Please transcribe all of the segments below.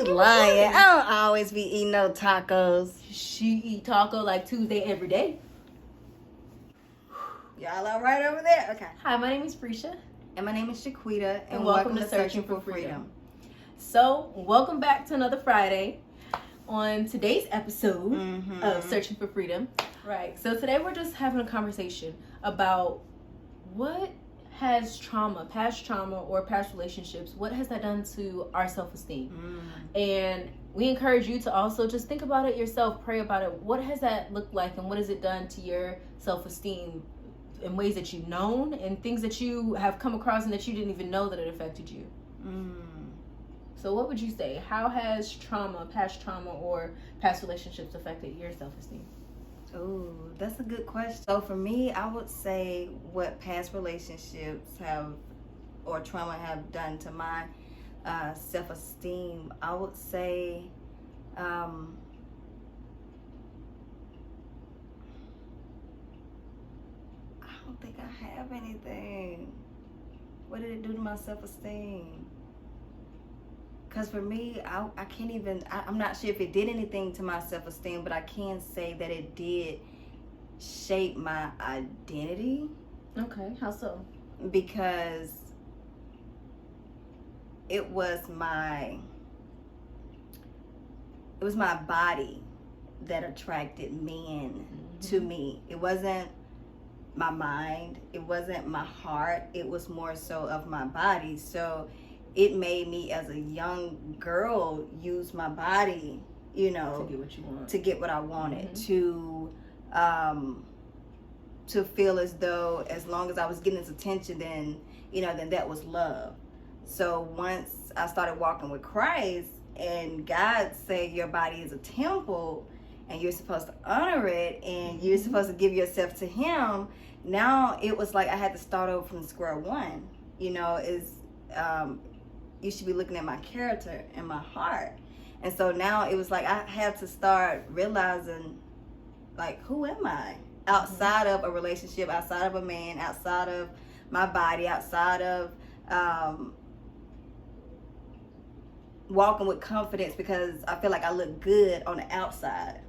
She's lying. I don't always be eating no tacos. She eat taco like Tuesday every day. Y'all all right over there? Okay. Hi, my name is Prisha. And my name is Shaquita. And welcome to Searching for Freedom. So, welcome back to another Friday on today's episode of Searching for Freedom. Right. So today we're just having a conversation about what has trauma, past trauma or past relationships, what has that done to our self-esteem? And we encourage you to also just think about it yourself, pray about it. What has that looked like and what has it done to your self-esteem in ways that you've known and things that you have come across and that you didn't even know that it affected you? So what would you say? How has trauma, past trauma or past relationships affected your self-esteem? Oh, that's a good question. So for me, I would say what past relationships have or trauma have done to my self-esteem, I would say I don't think I have anything. What did it do to my self-esteem? Because for me, I can't even, I'm not sure if it did anything to my self-esteem, but I can say that it did shape my identity. Okay, how so? Because it was my body that attracted men to me. It wasn't my mind, it wasn't my heart, it was more so of my body. So it made me as a young girl use my body, you know, to get what you want, to get what I wanted, to feel as though as long as I was getting his attention, then, you know, then that was love. So once I started walking with Christ and God said your body is a temple and you're supposed to honor it and you're supposed to give yourself to him, now it was like I had to start over from square one. You know, you should be looking at my character and my heart. And so now it was like I had to start realizing, like, who am I? Outside of a relationship, outside of a man, outside of my body, outside of walking with confidence, because I feel like I look good on the outside.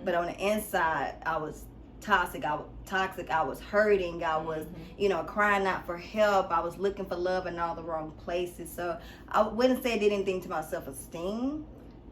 But on the inside, I was toxic, I was hurting, I was, you know, crying out for help, I was looking for love in all the wrong places. So I wouldn't say it did anything to my self-esteem,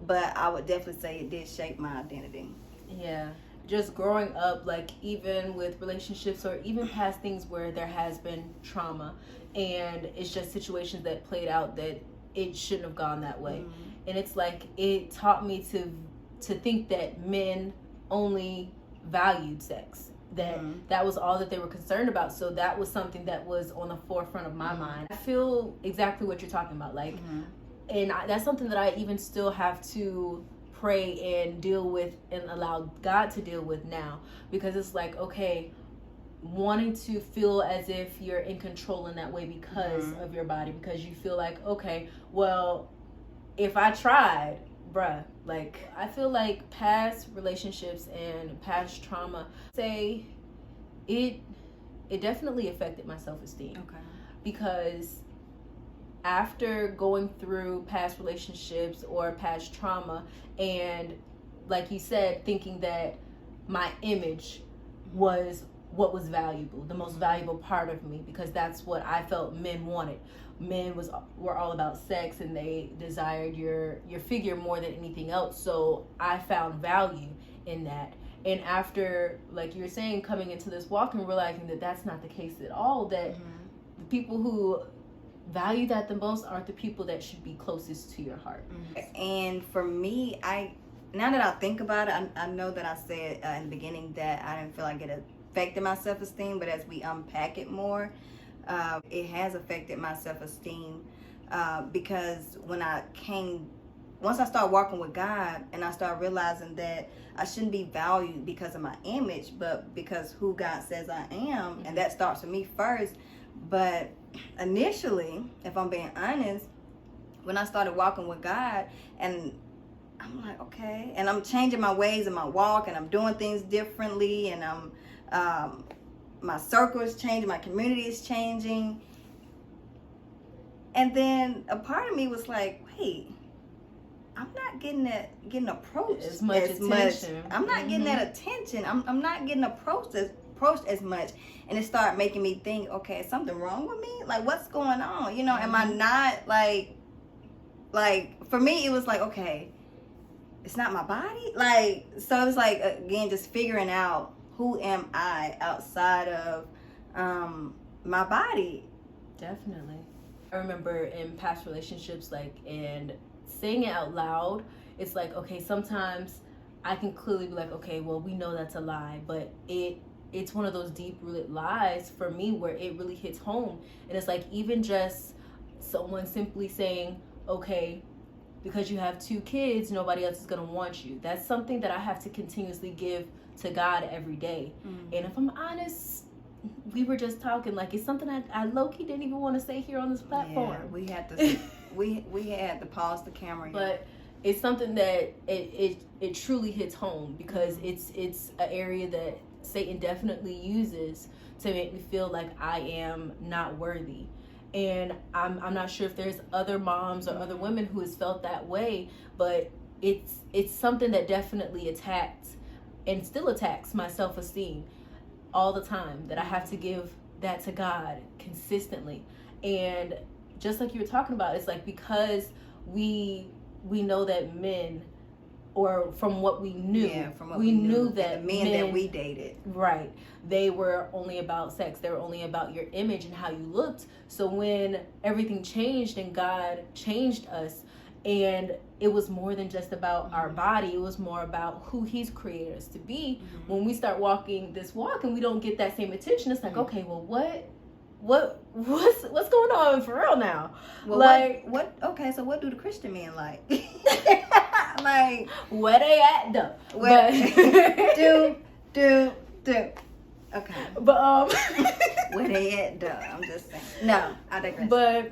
but I would definitely say it did shape my identity. Yeah, just growing up, like even with relationships or even past things where there has been trauma and it's just situations that played out that it shouldn't have gone that way. And it's like it taught me to think that men only valued sex, that was all that they were concerned about. So that was something that was on the forefront of my mind. I feel exactly what you're talking about, like and that's something that I even still have to pray and deal with and allow God to deal with now, because it's like, okay, wanting to feel as if you're in control in that way because of your body, because you feel like, okay, well, if I tried, bruh, like I feel like past relationships and past trauma, say it definitely affected my self-esteem. Okay. Because after going through past relationships or past trauma and, like you said, thinking that my image was what was valuable, the most valuable part of me, because that's what I felt men wanted. Men were all about sex and they desired your figure more than anything else. So I found value in that. And after, like you were saying, coming into this walk and realizing that that's not the case at all, that the people who value that the most aren't the people that should be closest to your heart. And for me, now that I think about it, I know that I said in the beginning that I didn't feel like it affected my self-esteem, but as we unpack it more, it has affected my self-esteem because once I started walking with God and I started realizing that I shouldn't be valued because of my image, but because who God says I am, and that starts with me first. But initially, if I'm being honest, when I started walking with God, and I'm like, okay, and I'm changing my ways in my walk, and I'm doing things differently, and my circle is changing, my community is changing, and then a part of me was like, wait, I'm not getting approached as much attention. I'm not getting that attention. I'm not getting approached as much. And it started making me think, okay, is something wrong with me? Like, what's going on? You know, am I not like for me it was like, okay, it's not my body. Like, so it was like, again, just figuring out who am I outside of my body. Definitely. I remember in past relationships, like, and saying it out loud, it's like, okay, sometimes I can clearly be like, okay, well, we know that's a lie, but it's one of those deep-rooted lies for me where it really hits home. And it's like, even just someone simply saying, okay, because you have 2 kids, nobody else is going to want you. That's something that I have to continuously give to God every day. And if I'm honest, we were just talking, like, it's something I low-key didn't even want to say here on this platform. Yeah, we had to we had to pause the camera. But it's something that it truly hits home, because it's an area that Satan definitely uses to make me feel like I am not worthy. And I'm not sure if there's other moms or other women who has felt that way, but it's something that definitely attacked and still attacks my self-esteem all the time, that I have to give that to God consistently. And just like you were talking about, it's like, because we know that men, or from what we knew, we knew that the men that we dated, right, they were only about sex. They were only about your image and how you looked. So when everything changed and God changed us, and it was more than just about our body, it was more about who He's created us to be. When we start walking this walk and we don't get that same attention, it's like, okay, well, what's going on for real now? Well, like, what okay, so what do the Christian men like? Like, where they at though? Where, do okay, but where they at though? I'm just saying. No, I digress.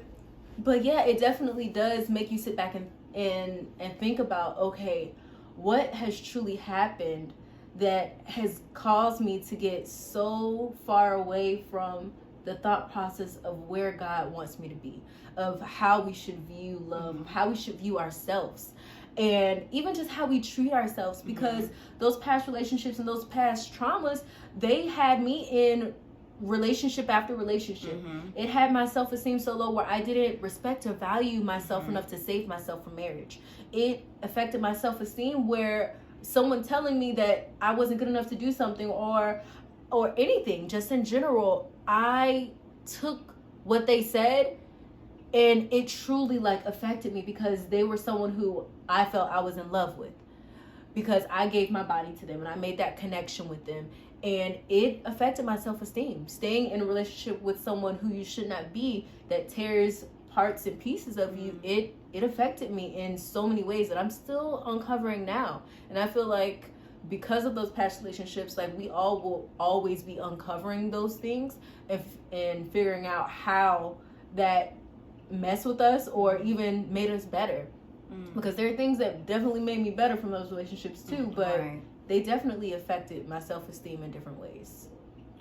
But yeah, it definitely does make you sit back and think about, okay, what has truly happened that has caused me to get so far away from the thought process of where God wants me to be, of how we should view love, of how we should view ourselves, and even just how we treat ourselves, because those past relationships and those past traumas, they had me in relationship after relationship. It had my self-esteem so low where I didn't respect or value myself enough to save myself from marriage. It affected my self-esteem where someone telling me that I wasn't good enough to do something, or anything, just in general, I took what they said and it truly like affected me, because they were someone who I felt I was in love with, because I gave my body to them and I made that connection with them. And it affected my self-esteem. Staying in a relationship with someone who you should not be, that tears parts and pieces of you, it affected me in so many ways that I'm still uncovering now. And I feel like because of those past relationships, like, we all will always be uncovering those things and figuring out how that messed with us or even made us better. Because there are things that definitely made me better from those relationships too, but they definitely affected my self-esteem in different ways.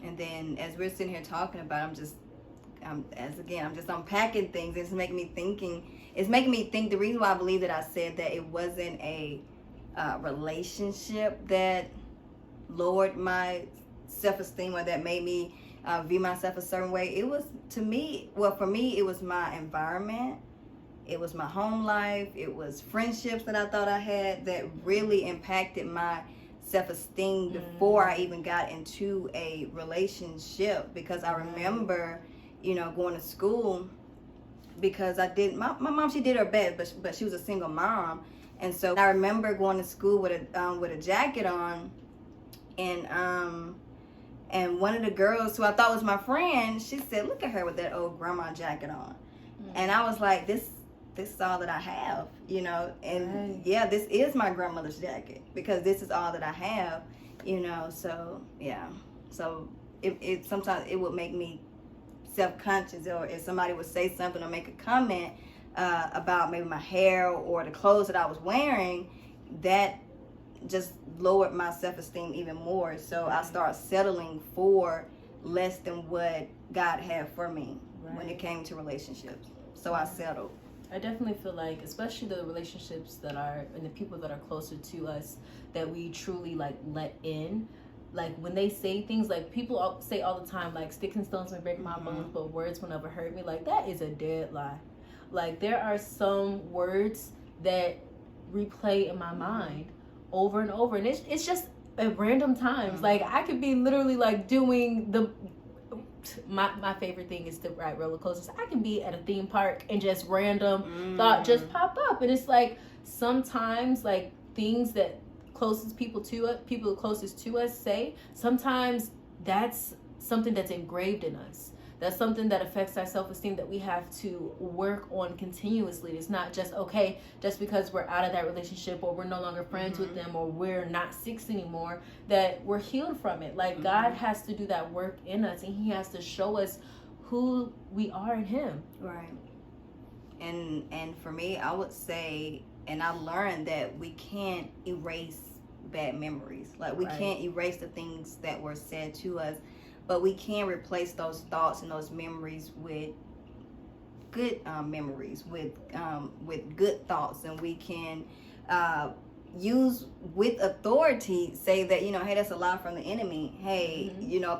And then as we're sitting here talking about, I'm just unpacking things. It's making me think the reason why I believe that I said that it wasn't a relationship that lowered my self-esteem or that made me view myself a certain way. It was, for me, it was my environment. It was my home life. It was friendships that I thought I had that really impacted my self-esteem before I even got into a relationship. Because I remember, going to school, because my mom, she did her best, but she was a single mom. And so I remember going to school with a jacket on, and one of the girls who I thought was my friend, she said, "Look at her with that old grandma jacket on." And I was like, this is all that I have, and yeah, this is my grandmother's jacket, because this is all that I have, so yeah. So it sometimes it would make me self-conscious, or if somebody would say something or make a comment about maybe my hair or the clothes that I was wearing, that just lowered my self-esteem even more. So I started settling for less than what God had for me when it came to relationships. So I settled. I definitely feel like, especially the relationships that are, and the people that are closer to us, that we truly like let in. Like when they say things, like people say all the time, like sticks and stones may break my bones, but words will never hurt me. Like that is a dead lie. Like there are some words that replay in my mind over and over, and it's just at random times. Like I could be literally like doing my favorite thing is to ride roller coasters. I can be at a theme park and just random thought just pop up, and it's like sometimes like things that people closest to us say, sometimes that's something that's engraved in us. That's something that affects our self-esteem that we have to work on continuously. It's not just, okay, just because we're out of that relationship or we're no longer friends with them or we're not 6 anymore, that we're healed from it. Like God has to do that work in us, and he has to show us who we are in him. Right. And for me, I would say, and I learned that we can't erase bad memories. Like we can't erase the things that were said to us, but we can replace those thoughts and those memories with good memories, with good thoughts, and we can use with authority, say that, you know, hey, that's a lie from the enemy. Hey, you know,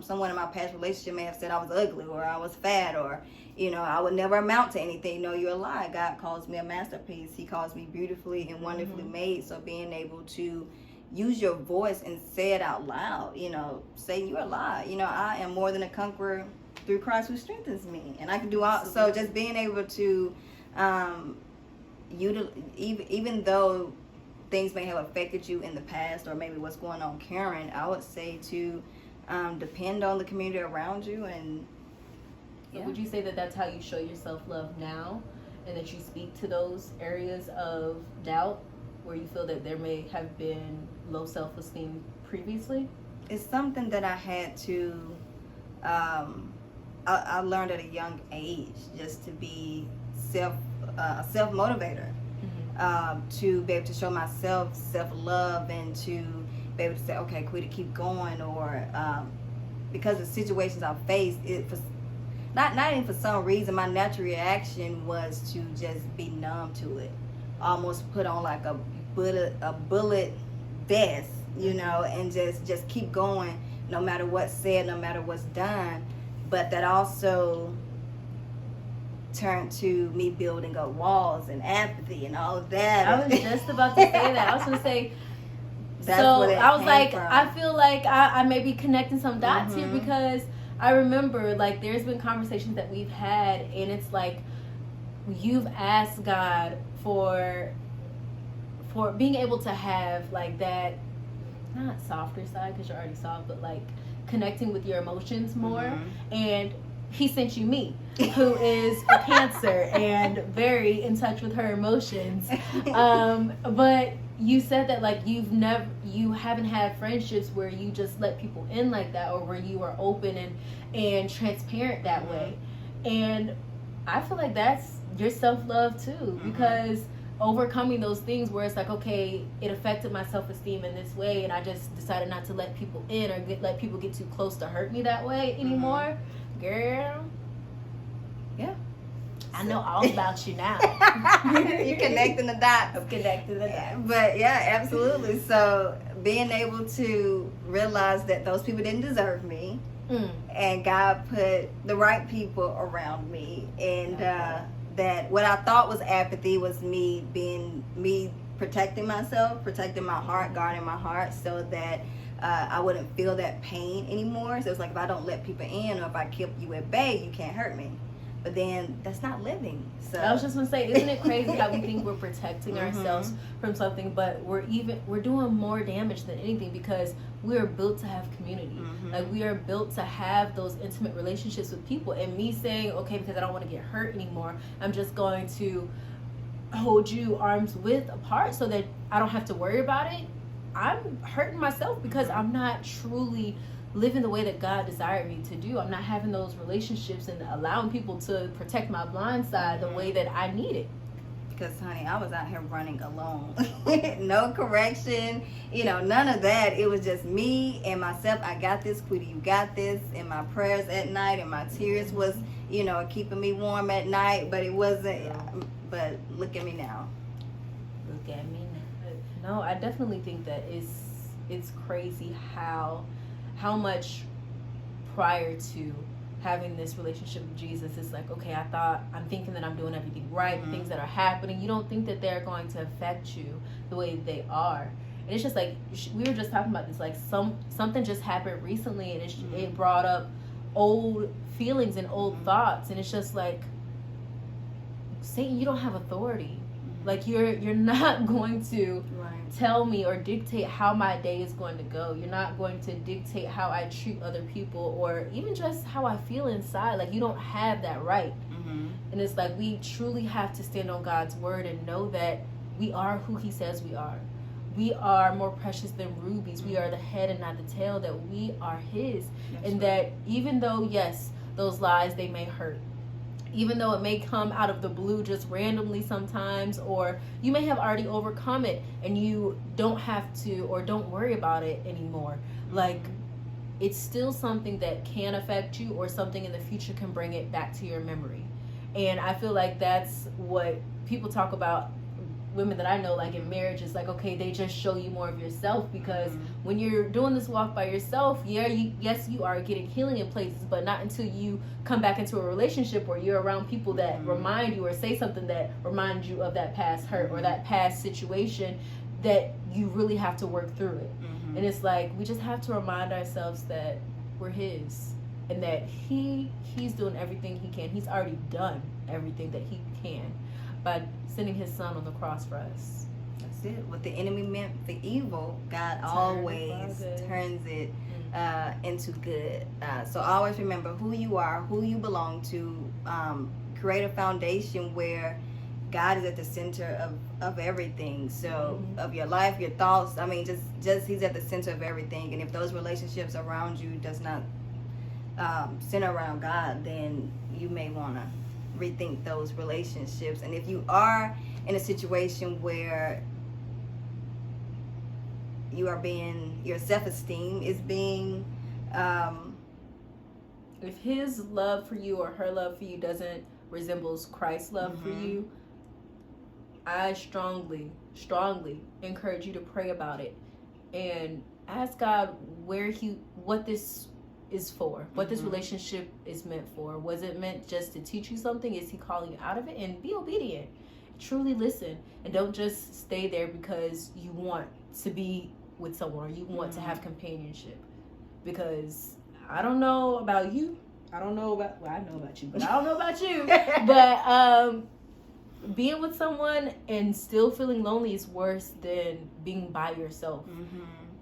someone in my past relationship may have said I was ugly or I was fat or, you know, I would never amount to anything. No, you're a lie. God calls me a masterpiece. He calls me beautifully and wonderfully made. So being able to use your voice and say it out loud, you know, say you're a lie. You know, I am more than a conqueror through Christ who strengthens me. And I can do all. So just being able to, even though things may have affected you in the past or maybe what's going on current, I would say to depend on the community around you. And so would you say that that's how you show your self-love now, and that you speak to those areas of doubt where you feel that there may have been low self-esteem previously? It's something that I had to I learned at a young age, just to be self-motivator, to be able to show myself self-love and to be able to say, okay, Quita, keep going, or because of situations I faced, not even for some reason, my natural reaction was to just be numb to it, almost put on like a bullet vest, you know, and just keep going no matter what's said, no matter what's done. But that also turned to me building up walls and apathy and all of that. I was just about to say that. I was going to say, that's so what it I was like, from. I feel like I may be connecting some dots here, because I remember like there's been conversations that we've had, and it's like you've asked God for being able to have like that, not softer side because you're already soft, but like connecting with your emotions more. And he sent you me, who is a Cancer and very in touch with her emotions. But you said that like you haven't had friendships where you just let people in like that, or where you are open and transparent that way. And I feel like that's your self-love too, because overcoming those things where it's like, okay, it affected my self-esteem in this way, and I just decided not to let people in or let people get too close to hurt me that way anymore. Girl, yeah, I know all about you now. You're connecting the dots. I'm connecting the dots. But yeah, absolutely. So being able to realize that those people didn't deserve me, and God put the right people around me, and that what I thought was apathy was me protecting myself, protecting my heart, guarding my heart, so that I wouldn't feel that pain anymore. So it's like, if I don't let people in, or if I keep you at bay, you can't hurt me. But then that's not living. So I was just gonna say, isn't it crazy how we think we're protecting ourselves from something, but we're doing more damage than anything, because we are built to have community. Like we are built to have those intimate relationships with people. And me saying, okay, because I don't want to get hurt anymore, I'm just going to hold you arm's width apart so that I don't have to worry about it. I'm hurting myself because I'm not truly living the way that God desired me to do. I'm not having those relationships and allowing people to protect my blind side the way that I need it. because, honey, I was out here running alone. No correction, none of that. It was just me and myself. I got this, Quita, you got this. And my prayers at night and my tears was, keeping me warm at night. But it wasn't, but look at me now. Look at me now. No, I definitely think that it's crazy how much prior to having this relationship with Jesus, it's like, okay, I'm thinking that I'm doing everything right, the things that are happening, you don't think that they're going to affect you the way that they are. And it's just like, we were just talking about this, like something just happened recently, and it brought up old feelings and old thoughts, and it's just like, Satan, you don't have authority. Like, you're not going to tell me or dictate how my day is going to go. You're not going to dictate how I treat other people, or even just how I feel inside. Like, you don't have that right. And it's like, we truly have to stand on God's word and know that we are who he says we are. We are more precious than rubies. We are the head and not the tail, that we are his. That even though, yes, those lies, they may hurt, even though it may come out of the blue just randomly sometimes, or you may have already overcome it and you don't have to, or don't worry about it anymore. Like, it's still something that can affect you, or something in the future can bring it back to your memory. And I feel like that's what people talk about, women that I know, like in marriage, is like, okay, they just show you more of yourself, because when you're doing this walk by yourself, yes, you are getting healing in places, but not until you come back into a relationship where you're around people that remind you, or say something that reminds you of that past hurt or that past situation, that you really have to work through it. And it's like, we just have to remind ourselves that we're his, and that he's doing everything he can. He's already done everything that he can by sending his son on the cross for us. That's it. What the enemy meant for evil, God always turns it into good. So always remember who you are, who you belong to. Create a foundation where God is at the center of everything. So of your life, your thoughts. I mean, just he's at the center of everything. And if those relationships around you does not center around God, then you may want to rethink those relationships. And if you are in a situation where your self-esteem is being if his love for you or her love for you doesn't resembles Christ's love for you, I strongly encourage you to pray about it and ask God what this is for, what this relationship is meant for. Was it meant just to teach you something? Is he calling you out of it? And be obedient. Truly listen, and don't just stay there because you want to be with someone, or you want to have companionship. Because I don't know about you. I know about you, but I don't know about you. But being with someone and still feeling lonely is worse than being by yourself.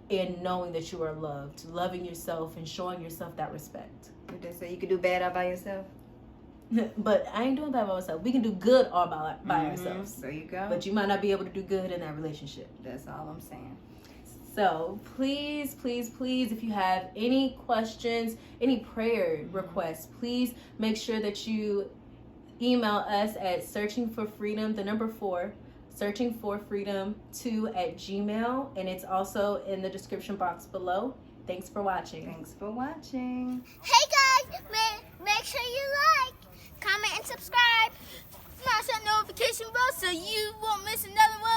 And knowing that you are loved, loving yourself and showing yourself that respect. So you can do bad all by yourself? But I ain't doing that by myself. We can do good all by ourselves. There you go. But you might not be able to do good in that relationship. That's all I'm saying. So please, if you have any questions, any prayer requests, please make sure that you email us at searchingforfreedom2@gmail, and it's also in the description box below. Thanks for watching. Hey guys, make sure you like, comment, and subscribe. Smash that notification bell so you won't miss another one.